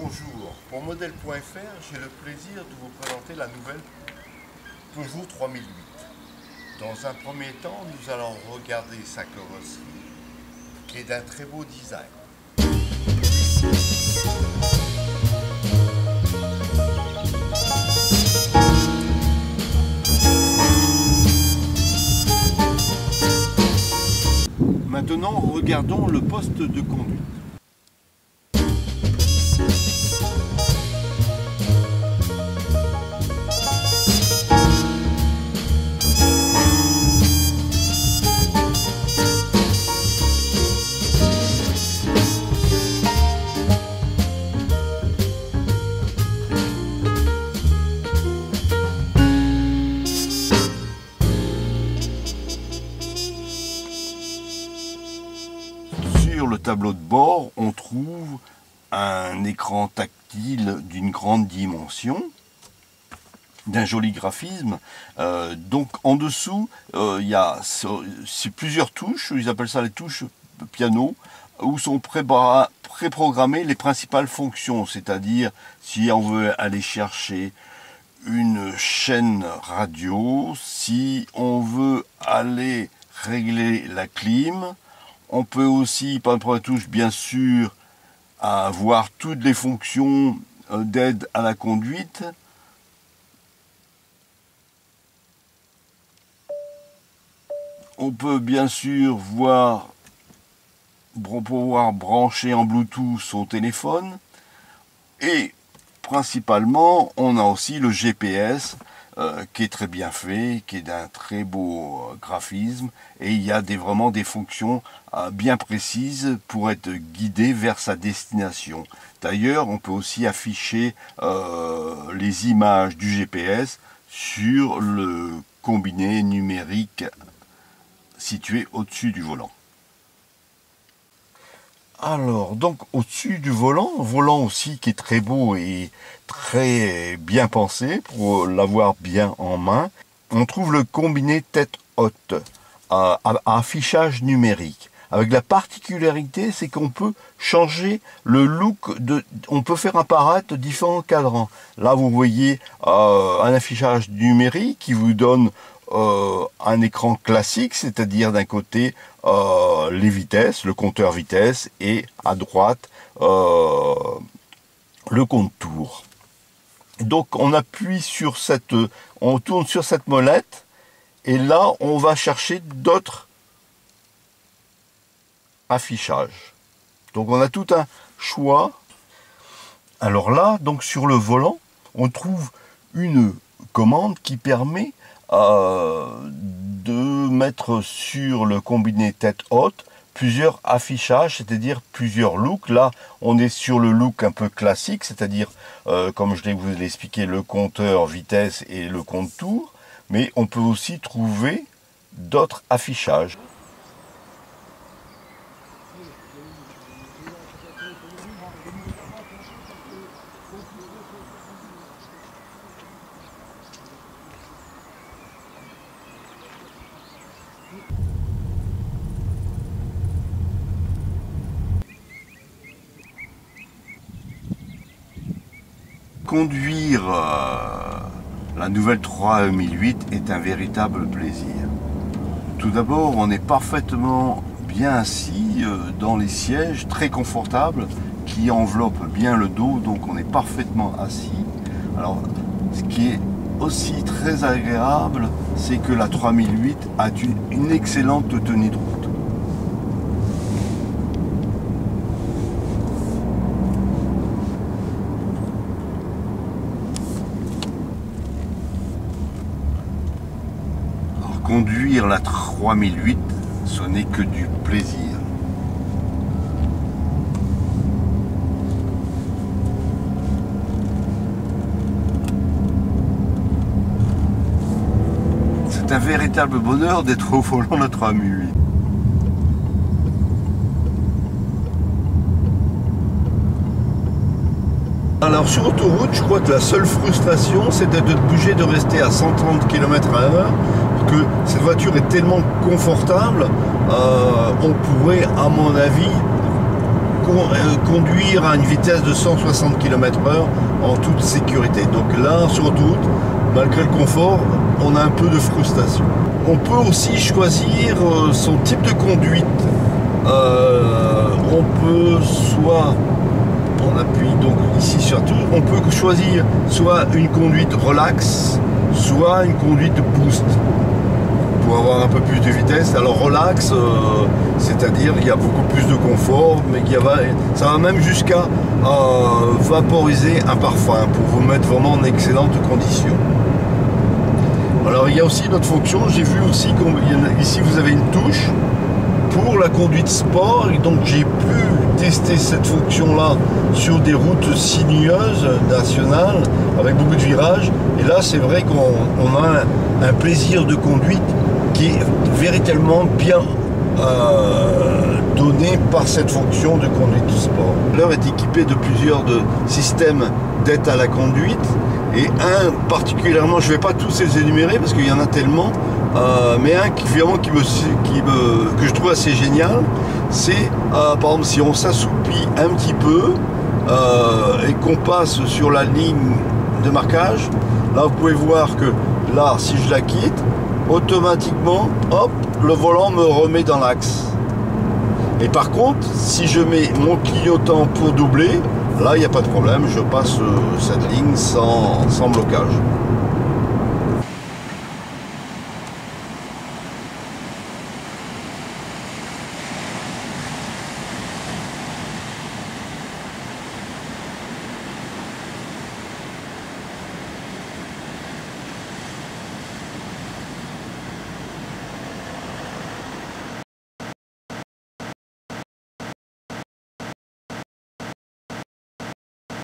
Bonjour, pour Model.fr, j'ai le plaisir de vous présenter la nouvelle Peugeot 3008. Dans un premier temps, nous allons regarder sa carrosserie, qui est d'un très beau design. Maintenant, regardons le poste de conduite. Sur le tableau de bord, on trouve un écran tactile d'une grande dimension, d'un joli graphisme. Donc en dessous, il y a plusieurs touches, ils appellent ça les touches piano, où sont préprogrammées les principales fonctions, c'est-à-dire si on veut aller chercher une chaîne radio, si on veut aller régler la clim. On peut aussi, par la touche, bien sûr, avoir toutes les fonctions d'aide à la conduite. On peut bien sûr pouvoir brancher en Bluetooth son téléphone. Et principalement, on a aussi le GPS qui est très bien fait, qui est d'un très beau graphisme, et il y a vraiment des fonctions bien précises pour être guidé vers sa destination. D'ailleurs, on peut aussi afficher les images du GPS sur le combiné numérique situé au-dessus du volant. Alors, donc au-dessus du volant aussi qui est très beau et très bien pensé pour l'avoir bien en main, on trouve le combiné tête haute à affichage numérique. Avec la particularité, c'est qu'on peut changer le look, on peut faire apparaître différents cadrans. Là, vous voyez un affichage numérique qui vous donne un écran classique, c'est-à-dire d'un côté les vitesses, le compteur vitesse, et à droite le compte-tours. Donc on appuie sur on tourne sur cette molette, et là on va chercher d'autres affichages. Donc on a tout un choix. Alors là, donc sur le volant, on trouve une commande qui permet de mettre sur le combiné tête haute plusieurs affichages, c'est-à-dire plusieurs looks. Là, on est sur le look un peu classique, c'est-à-dire, comme je vous l'ai expliqué, le compteur vitesse et le compte-tours, mais on peut aussi trouver d'autres affichages. Conduire la nouvelle 3008 est un véritable plaisir. Tout d'abord, on est parfaitement bien assis dans les sièges très confortables qui enveloppent bien le dos, donc on est parfaitement assis. Alors, ce qui est aussi très agréable, c'est que la 3008 a une excellente tenue de route. Conduire la 3008, ce n'est que du plaisir. C'est un véritable bonheur d'être au volant de la 3008. Alors sur autoroute, je crois que la seule frustration, c'était de bouger, de rester à 130 km/h. Que cette voiture est tellement confortable, on pourrait, à mon avis, conduire à une vitesse de 160 km/h en toute sécurité. Donc là, sur autoroute, malgré le confort, on a un peu de frustration. On peut aussi choisir son type de conduite. On peut soit, on appuie donc ici sur tout, on peut choisir soit une conduite relax, soit une conduite boost pour avoir un peu plus de vitesse. Alors relax, c'est-à-dire il y a beaucoup plus de confort, mais ça va même jusqu'à vaporiser un parfum pour vous mettre vraiment en excellente condition. Alors il y a aussi notre fonction, j'ai vu aussi ici vous avez une touche pour la conduite sport, et donc j'ai pu tester cette fonction là sur des routes sinueuses nationales avec beaucoup de virages, et là c'est vrai qu'on a un plaisir de conduite qui est véritablement bien donné par cette fonction de conduite sport. L'heure est équipée de plusieurs systèmes d'aide à la conduite, et un particulièrement, je ne vais pas tous les énumérer parce qu'il y en a tellement, mais un que je trouve assez génial, c'est par exemple si on s'assoupit un petit peu et qu'on passe sur la ligne de marquage, là vous pouvez voir que là si je la quitte, automatiquement hop, le volant me remet dans l'axe. Et par contre, si je mets mon clignotant pour doubler, là il n'y a pas de problème, je passe cette ligne sans blocage.